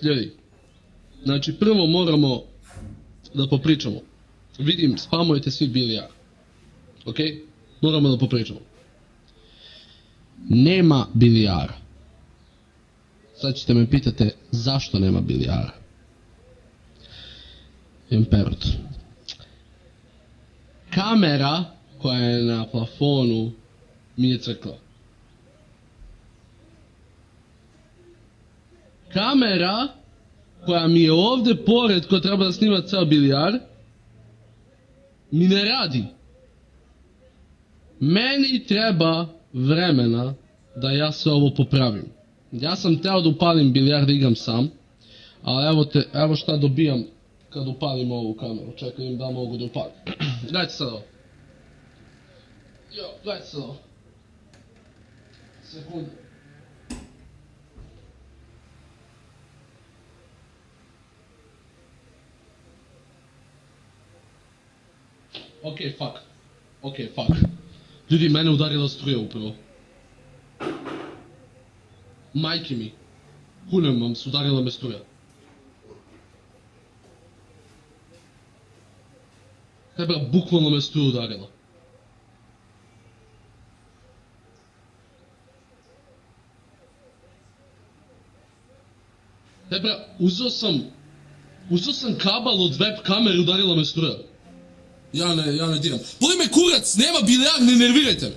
Ljudi, znači prvo moramo da popričamo. Vidim, spamujete svi bilijar. Ok? Moramo da popričamo. Nema bilijara. Sad ćete me pitate zašto nema bilijara. Imperot. Kamera koja je na plafonu mi je crkla. Kamera koja mi je ovdje pored, koja treba da snima ceo bilijar, mi ne radi. Meni treba vremena da ja sve ovo popravim. Ja sam teo da upalim bilijar da igram sam, ali evo šta dobijam kad upalim ovu kameru. Čekaj da mogu da upalim. Gledajte sad ovo. Gledajte sad ovo. Sekundu. Ok, fuck. Ljudi, mene udarila struja upravo. Majke mi. Kunem vam, udarila me struja. Hebra, bukvalno me struja udarila. Hebra, uzeo sam kabel od web kamere i udarila me struja. Ja ne diram. Boli me kurac, nema bilijar, ne nervirajte me.